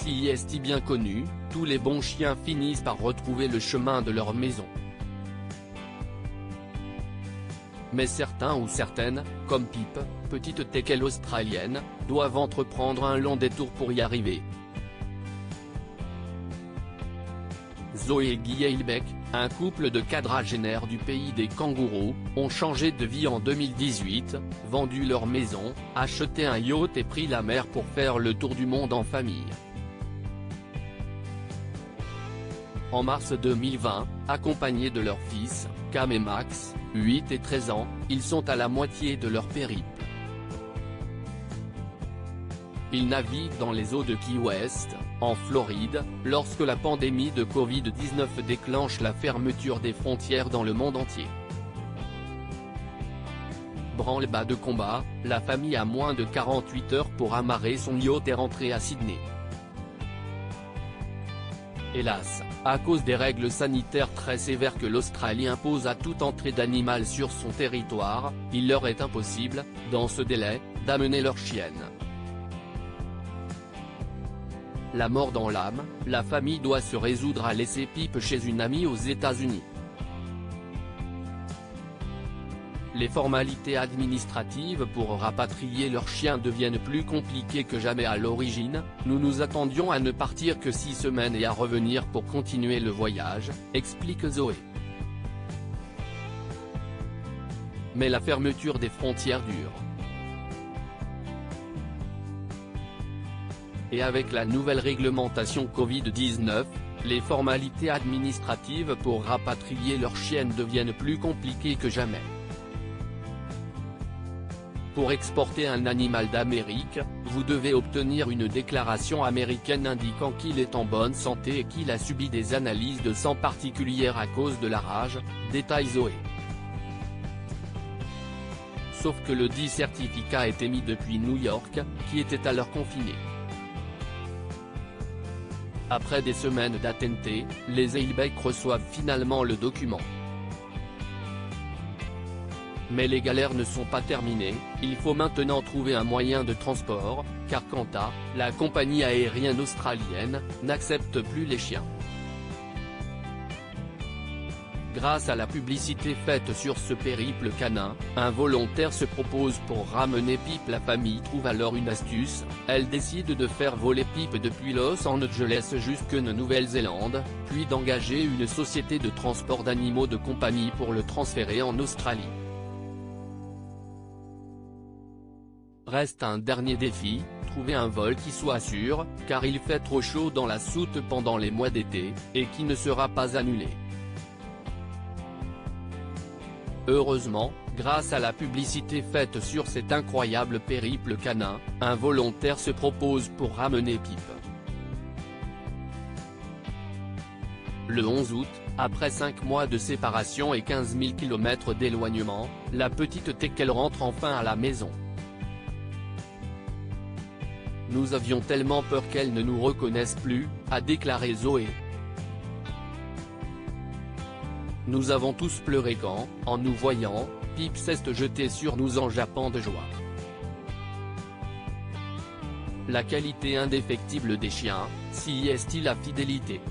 Si est bien connu, tous les bons chiens finissent par retrouver le chemin de leur maison. Mais certains ou certaines, comme Pip, petite teckel australienne, doivent entreprendre un long détour pour y arriver. Zoé et Guy Heilbeck, un couple de quadragénaires du pays des kangourous, ont changé de vie en 2018, vendu leur maison, acheté un yacht et pris la mer pour faire le tour du monde en famille. En mars 2020, accompagnés de leurs fils, Cam et Max, 8 et 13 ans, ils sont à la moitié de leur périple. Ils naviguent dans les eaux de Key West, en Floride, lorsque la pandémie de Covid-19 déclenche la fermeture des frontières dans le monde entier. Branle-bas de combat, la famille a moins de 48 heures pour amarrer son yacht et rentrer à Sydney. Hélas, à cause des règles sanitaires très sévères que l'Australie impose à toute entrée d'animal sur son territoire, il leur est impossible, dans ce délai, d'amener leur chienne. La mort dans l'âme, la famille doit se résoudre à laisser Pip chez une amie aux États-Unis. Les formalités administratives pour rapatrier leur chien deviennent plus compliquées que jamais à l'origine, nous nous attendions à ne partir que 6 semaines et à revenir pour continuer le voyage, explique Zoé. Mais la fermeture des frontières dure. Et avec la nouvelle réglementation Covid-19, les formalités administratives pour rapatrier leur chienne deviennent plus compliquées que jamais. Pour exporter un animal d'Amérique, vous devez obtenir une déclaration américaine indiquant qu'il est en bonne santé et qu'il a subi des analyses de sang particulières à cause de la rage, détaille Zoé. Sauf que le dit certificat est émis depuis New York, qui était alors confiné. Après des semaines d'attente, les Heilbeck reçoivent finalement le document. Mais les galères ne sont pas terminées, il faut maintenant trouver un moyen de transport, car Qantas, la compagnie aérienne australienne, n'accepte plus les chiens. Grâce à la publicité faite sur ce périple canin, un volontaire se propose pour ramener Pip. La famille trouve alors une astuce, elle décide de faire voler Pip depuis Los Angeles jusqu'en Nouvelle-Zélande, puis d'engager une société de transport d'animaux de compagnie pour le transférer en Australie. Reste un dernier défi, trouver un vol qui soit sûr, car il fait trop chaud dans la soute pendant les mois d'été, et qui ne sera pas annulé. Heureusement, grâce à la publicité faite sur cet incroyable périple canin, un volontaire se propose pour ramener Pip. Le 11 août, après 5 mois de séparation et 15 000 km d'éloignement, la petite teckel rentre enfin à la maison. Nous avions tellement peur qu'elle ne nous reconnaisse plus, a déclaré Zoé. Nous avons tous pleuré quand, en nous voyant, Pip s'est jeté sur nous en jappant de joie. La qualité indéfectible des chiens, si est-il la fidélité.